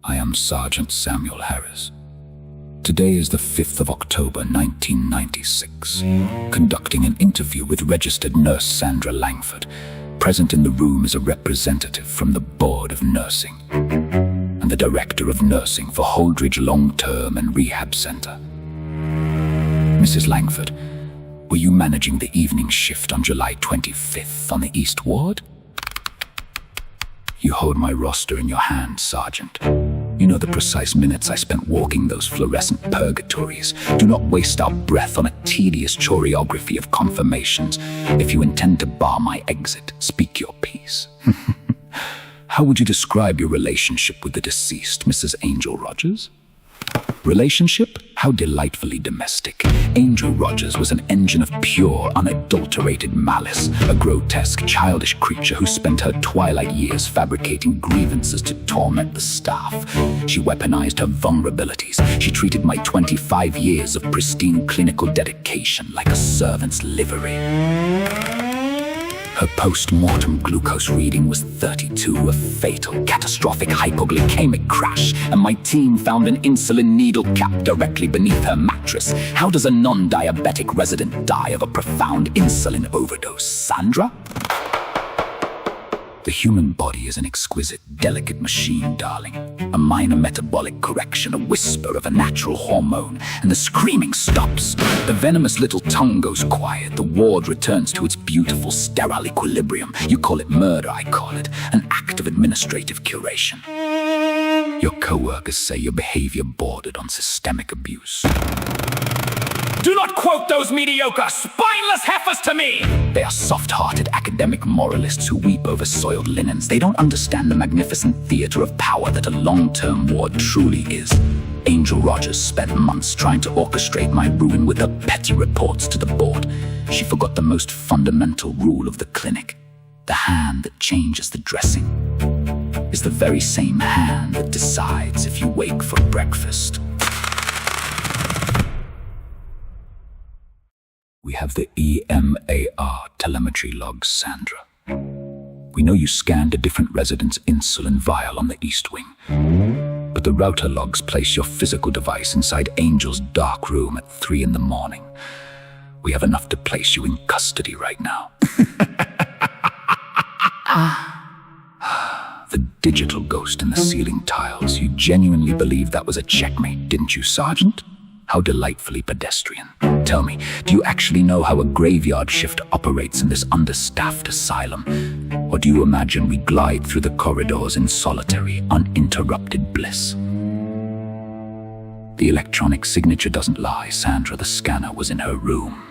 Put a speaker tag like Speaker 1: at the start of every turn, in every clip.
Speaker 1: I am Sergeant Samuel Harris. Today is the 5th of October, 1996. Conducting an interview with registered nurse Sandra Langford. Present in the room is a representative from the Board of Nursing and the Director of Nursing for Holdridge Long-Term and Rehab Center. Mrs. Langford, were you managing the evening shift on July 25th on the East Ward? You hold my roster in your hand, Sergeant. You know the precise minutes I spent walking those fluorescent purgatories. Do not waste our breath on a tedious choreography of confirmations. If you intend to bar my exit, speak your piece. How would you describe your relationship with the deceased, Mrs. Angel Rogers? Relationship? How delightfully domestic. Angel Rogers was an engine of pure, unadulterated malice, a grotesque, childish creature who spent her twilight years fabricating grievances to torment the staff. She weaponized her vulnerabilities. She treated my 25 years of pristine clinical dedication like a servant's livery. Her post-mortem glucose reading was 32, a fatal, catastrophic hypoglycemic crash, and my team found an insulin needle cap directly beneath her mattress. How does a non-diabetic resident die of a profound insulin overdose, Sandra? The human body is an exquisite, delicate machine, darling. A minor metabolic correction, a whisper of a natural hormone, and the screaming stops. The venomous little tongue goes quiet. The ward returns to its beautiful, sterile equilibrium. You call it murder, I call it an act of administrative curation. Your coworkers say your behavior bordered on systemic abuse.
Speaker 2: Do not quote those mediocre, spineless heifers to me!
Speaker 1: They are soft-hearted academic moralists who weep over soiled linens. They don't understand the magnificent theater of power that a long-term ward truly is. Angel Rogers spent months trying to orchestrate my ruin with her petty reports to the board. She forgot the most fundamental rule of the clinic. The hand that changes the dressing is the very same hand that decides if you wake for breakfast. We have the EMAR telemetry logs, Sandra. We know you scanned a different resident's insulin vial on the East Wing, but the router logs place your physical device inside Angel's dark room at 3 in the morning. We have enough to place you in custody right now. The digital ghost in the ceiling tiles. You genuinely believe that was a checkmate, didn't you, Sergeant? How delightfully pedestrian. Tell me, do you actually know how a graveyard shift operates in this understaffed asylum? Or do you imagine we glide through the corridors in solitary, uninterrupted bliss? The electronic signature doesn't lie, Sandra. The scanner was in her room.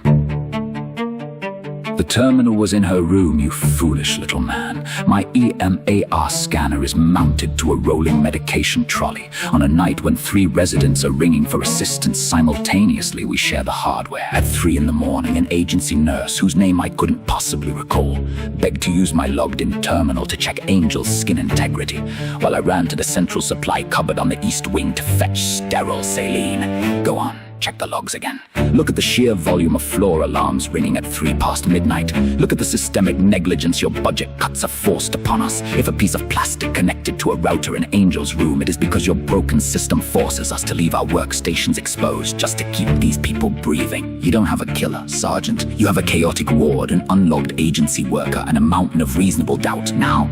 Speaker 1: The terminal was in her room, you foolish little man. My EMAR scanner is mounted to a rolling medication trolley. On a night when 3 residents are ringing for assistance simultaneously, we share the hardware. At 3 in the morning, an agency nurse, whose name I couldn't possibly recall, begged to use my logged-in terminal to check Angel's skin integrity, while I ran to the central supply cupboard on the East Wing to fetch sterile saline. Go on. Check the logs again. Look at the sheer volume of floor alarms ringing at 3 past midnight. Look at the systemic negligence your budget cuts have forced upon us. If a piece of plastic connected to a router in Angel's room, it is because your broken system forces us to leave our workstations exposed just to keep these people breathing. You don't have a killer, Sergeant. You have a chaotic ward, an unlogged agency worker, and a mountain of reasonable doubt. Now,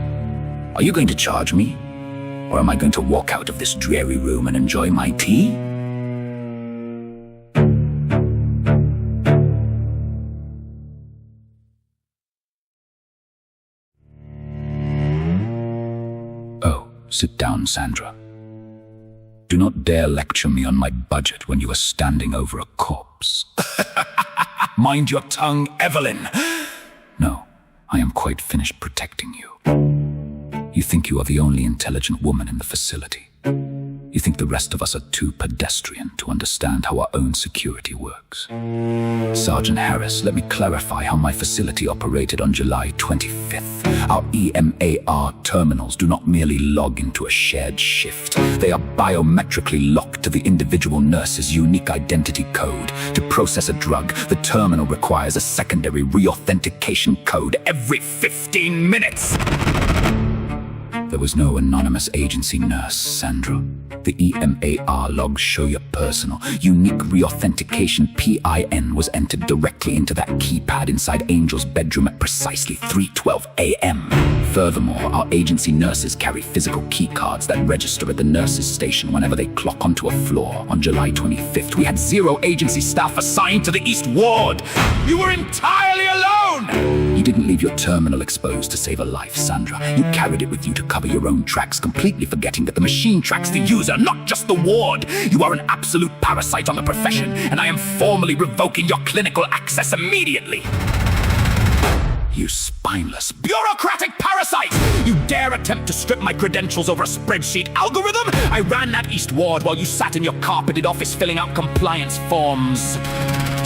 Speaker 1: are you going to charge me? Or am I going to walk out of this dreary room and enjoy my tea? Sit down, Sandra. Do not dare lecture me on my budget when you are standing over a corpse.
Speaker 2: Mind your tongue, Evelyn.
Speaker 1: No, I am quite finished protecting you. You think you are the only intelligent woman in the facility. You think the rest of us are too pedestrian to understand how our own security works. Sergeant Harris, let me clarify how my facility operated on July 25th. Our EMAR terminals do not merely log into a shared shift. They are biometrically locked to the individual nurse's unique identity code. To process a drug, the terminal requires a secondary reauthentication code every 15 minutes. There was no anonymous agency nurse, Sandra. The EMAR logs show your personal, unique reauthentication PIN was entered directly into that keypad inside Angel's bedroom at precisely 3:12 a.m. Furthermore, our agency nurses carry physical key cards that register at the nurses' station whenever they clock onto a floor. On July 25th, we had 0 agency staff assigned to the East Ward.
Speaker 2: You were entirely alone!
Speaker 1: You didn't leave your terminal exposed to save a life, Sandra. You carried it with you to cover your own tracks, completely forgetting that the machine tracks the user, not just the ward. You are an absolute parasite on the profession, and I am formally revoking your clinical access immediately. You spineless,
Speaker 2: Bureaucratic parasite! You dare attempt to strip my credentials over a spreadsheet algorithm? I ran that East Ward while you sat in your carpeted office filling out compliance forms.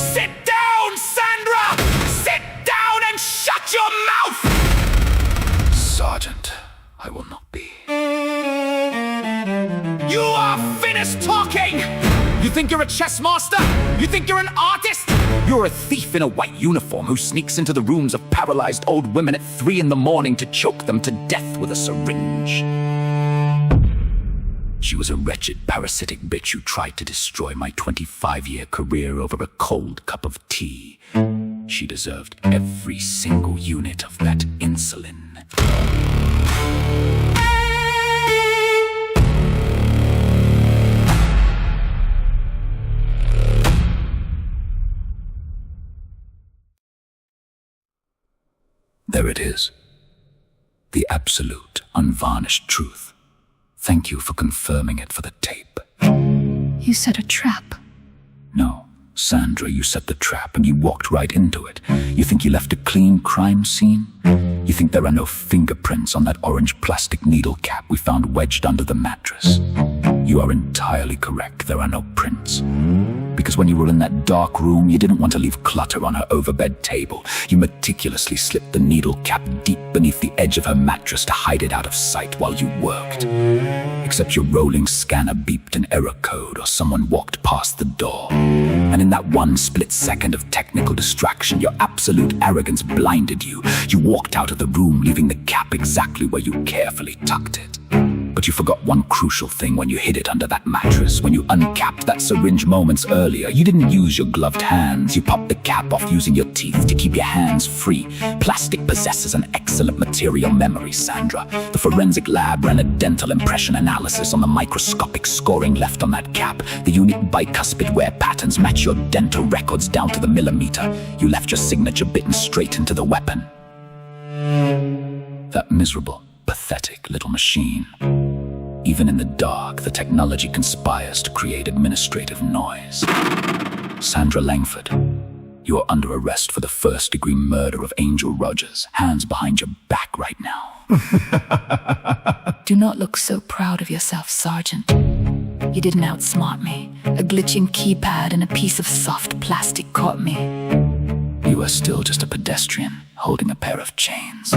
Speaker 2: Sit down, Sandra! Sit down and shut your mouth!
Speaker 1: Sergeant, I will not be.
Speaker 2: You are finished talking! You think you're a chess master? You think you're an artist? You're a thief in a white uniform who sneaks into the rooms of paralyzed old women at 3 a.m. to choke them to death with a syringe. She was a wretched, parasitic bitch who tried to destroy my 25-year career over a cold cup of tea. She deserved every single unit of that insulin. There it is. The absolute, unvarnished truth. Thank you for confirming it for the tape.
Speaker 3: You set a trap.
Speaker 1: No, Sandra, you set the trap and you walked right into it. You think you left a clean crime scene? You think there are no fingerprints on that orange plastic needle cap we found wedged under the mattress? You are entirely correct, there are no prints. Because when you were in that dark room, you didn't want to leave clutter on her overbed table. You meticulously slipped the needle cap deep beneath the edge of her mattress to hide it out of sight while you worked. Except your rolling scanner beeped an error code or someone walked past the door. And in that one split second of technical distraction, your absolute arrogance blinded you. You walked out of the room, leaving the cap exactly where you carefully tucked it. But you forgot one crucial thing when you hid it under that mattress. When you uncapped that syringe moments earlier, you didn't use your gloved hands. You popped the cap off using your teeth to keep your hands free. Plastic possesses an excellent material memory, Sandra. The forensic lab ran a dental impression analysis on the microscopic scoring left on that cap. The unique bicuspid wear patterns match your dental records down to the millimeter. You left your signature bitten straight into the weapon. That miserable, pathetic little machine. Even in the dark, the technology conspires to create administrative noise. Sandra Langford, you are under arrest for the first-degree murder of Angel Rogers. Hands behind your back right now.
Speaker 3: Do not look so proud of yourself, Sergeant. You didn't outsmart me. A glitching keypad and a piece of soft plastic caught me.
Speaker 1: You are still just a pedestrian holding a pair of chains.